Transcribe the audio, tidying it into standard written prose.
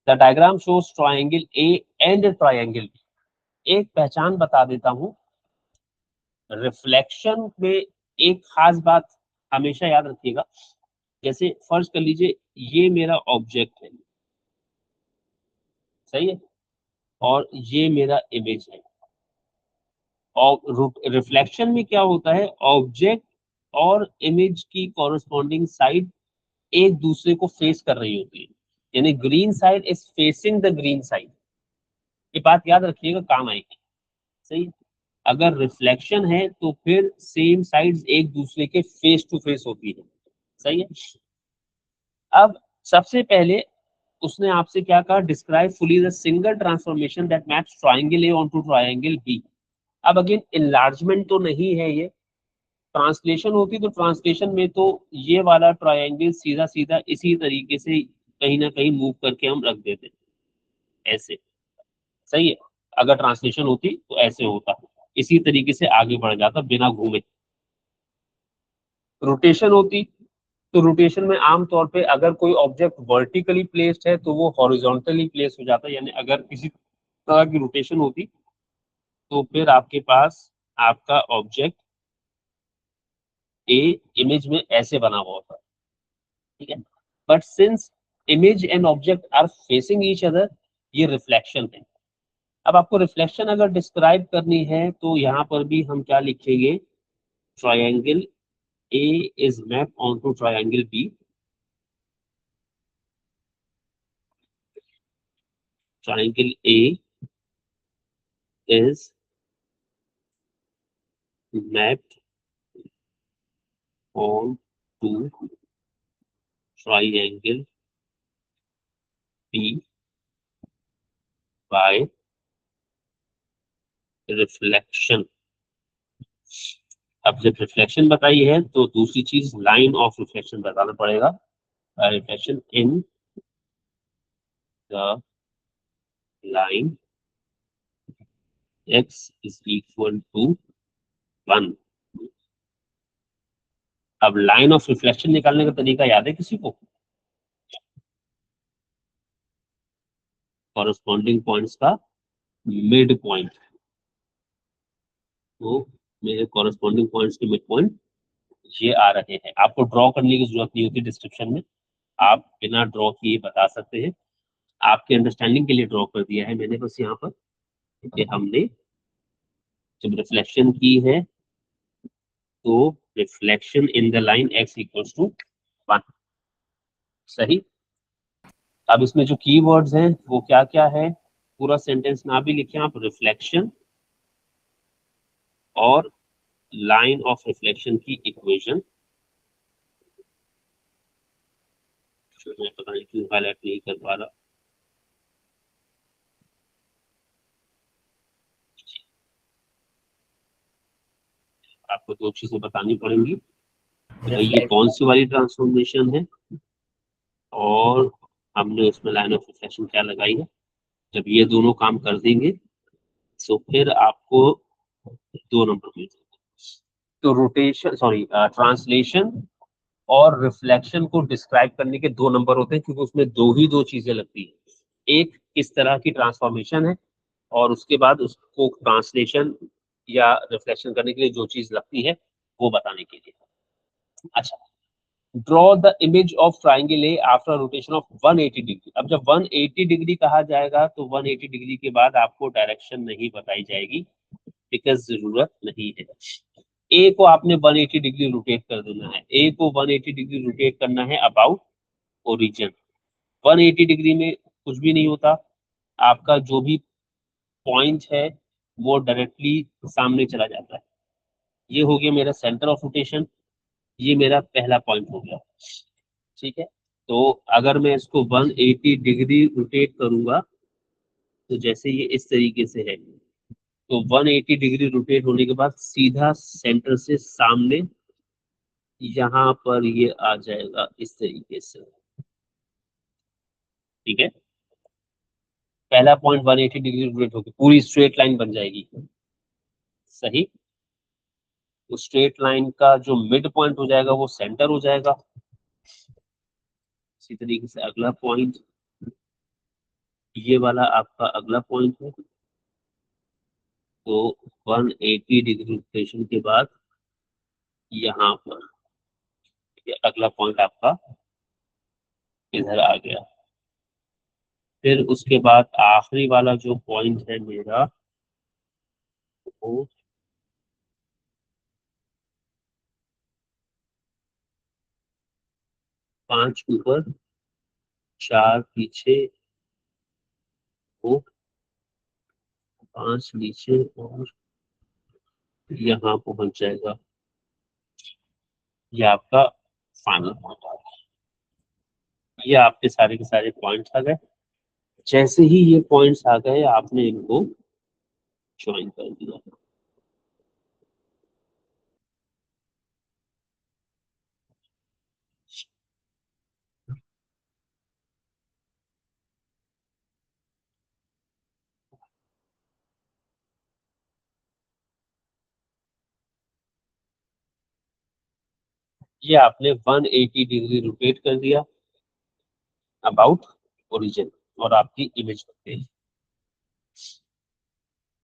The diagram shows triangle A and triangle B. एक पहचान बता देता हूं, रिफ्लेक्शन में एक खास बात हमेशा याद रखिएगा। जैसे फर्ज कर लीजिए ये मेरा ऑब्जेक्ट है, सही है, और ये मेरा इमेज है। और रिफ्लेक्शन में क्या होता है, ऑब्जेक्ट और इमेज की कॉरस्पॉन्डिंग साइड एक दूसरे को फेस कर रही होती है, यानी green side is facing the green side. ये बात याद रखिएगा, काम आएगी। सही है? अगर रिफ्लेक्शन है तो फिर सेम साइड्स एक दूसरे के फेस टू फेस होती है। सही है। अब सबसे पहले उसने आपसे क्या कहा, describe fully the single transformation that maps triangle A onto triangle B. अब अगेन इनलार्जमेंट तो नहीं है, ये ट्रांसलेशन होती तो ट्रांसलेशन में तो ये वाला ट्रायंगल सीधा सीधा इसी तरीके से कहीं ना कहीं मूव करके हम रख देते, ऐसे। सही है। अगर ट्रांसलेशन होती तो ऐसे होता, इसी तरीके से आगे बढ़ जाता बिना घूमे। रोटेशन होती तो रोटेशन में आमतौर पे अगर कोई ऑब्जेक्ट वर्टिकली प्लेस्ड है तो वो हॉरिजॉन्टली प्लेस हो जाता है, यानी अगर किसी तरह की रोटेशन होती तो फिर आपके पास आपका ऑब्जेक्ट ए इमेज में ऐसे बना हुआ होता है। ठीक है। But since image and object are facing each other, ये रिफ्लेक्शन है। अब आपको रिफ्लेक्शन अगर डिस्क्राइब करनी है तो यहाँ पर भी हम क्या लिखेंगे, triangle A is map on to triangle B. Triangle A is mapped on to triangle B by reflection. अब जब रिफ्लेक्शन बताई है तो दूसरी चीज लाइन ऑफ रिफ्लेक्शन बताना पड़ेगा। Reflection in the line x is equal to 1। अब लाइन ऑफ रिफ्लेक्शन निकालने का तरीका याद है किसी को? कॉरस्पॉन्डिंग पॉइंट्स का मिड पॉइंट। तो मेरे कॉरस्पॉन्डिंग पॉइंट्स के मिड पॉइंट ये आ रहे हैं। आपको ड्रॉ करने की जरूरत नहीं होती डिस्क्रिप्शन में, आप बिना ड्रॉ किए बता सकते हैं। आपके अंडरस्टैंडिंग के लिए ड्रॉ कर दिया है मैंने बस यहाँ पर कि हमने जब रिफ्लेक्शन की है तो reflection in the line x equals to 1। सही। अब इसमें जो कीवर्ड्स हैं वो क्या क्या है, पूरा सेंटेंस ना भी लिखें आप, रिफ्लेक्शन और लाइन ऑफ रिफ्लेक्शन की इक्वेशन। मैं पता नहीं क्यों हाईलाइट नहीं कर पा रहा। आपको दो चीजें बतानी पड़ेंगी कि भाई ये कौन सी वाली ट्रांसफॉर्मेशन है और हमने उसमें लाइन ऑफ रिफ्लेक्शन क्या लगाई है। जब ये दोनों काम कर देंगे तो फिर आपको 2 नंबर मिल जाएंगे। तो रोटेशन सॉरी ट्रांसलेशन और रिफ्लेक्शन को डिस्क्राइब करने के 2 नंबर होते हैं, क्योंकि उसमें दो चीजें लगती है। एक किस तरह की ट्रांसफॉर्मेशन है और उसके बाद उसको ट्रांसलेशन या रिफ्लेक्शन करने के लिए जो चीज लगती है वो बताने के लिए। अच्छा, draw the image of triangle A after rotation of 180 degree. अब जब 180 डिग्री कहा जाएगा तो 180 डिग्री के बाद आपको डायरेक्शन नहीं बताई जाएगी, बिकॉज जरूरत नहीं है। ए को आपने 180 डिग्री रोटेट कर देना है, ए को 180 डिग्री रोटेट करना है अबाउट ओरिजिन। 180 डिग्री में कुछ भी नहीं होता, आपका जो भी पॉइंट है वो डायरेक्टली सामने चला जाता है। ये हो गया मेरा सेंटर ऑफ रोटेशन, ये मेरा पहला पॉइंट हो गया। ठीक है। तो अगर मैं इसको 180 डिग्री रोटेट करूंगा तो जैसे ये इस तरीके से है, तो 180 डिग्री रोटेट होने के बाद सीधा सेंटर से सामने यहाँ पर ये आ जाएगा इस तरीके से। ठीक है। पहला पॉइंट 180 डिग्री रोटेट होकर पूरी स्ट्रेट लाइन बन जाएगी। सही। उस स्ट्रेट लाइन का जो मिड पॉइंट हो जाएगा वो सेंटर हो जाएगा। इसी तरीके से अगला पॉइंट ये वाला आपका अगला पॉइंट है। तो 180 डिग्री रोटेशन के बाद यहाँ पर ये अगला पॉइंट आपका इधर आ गया। फिर उसके बाद आखिरी वाला जो पॉइंट है मेरा, वो 5 ऊपर 4 पीछे, वो 5 नीचे और यहाँ पहुंच जाएगा। ये आपका फाइनल पॉइंट आ गया। ये आपके सारे के सारे पॉइंट्स आ गए। जैसे ही ये पॉइंट्स आ गए आपने इनको ज्वाइन कर दिया। ये आपने 180 डिग्री रोटेट कर दिया अबाउट ओरिजिन और आपकी इमेज बन गई।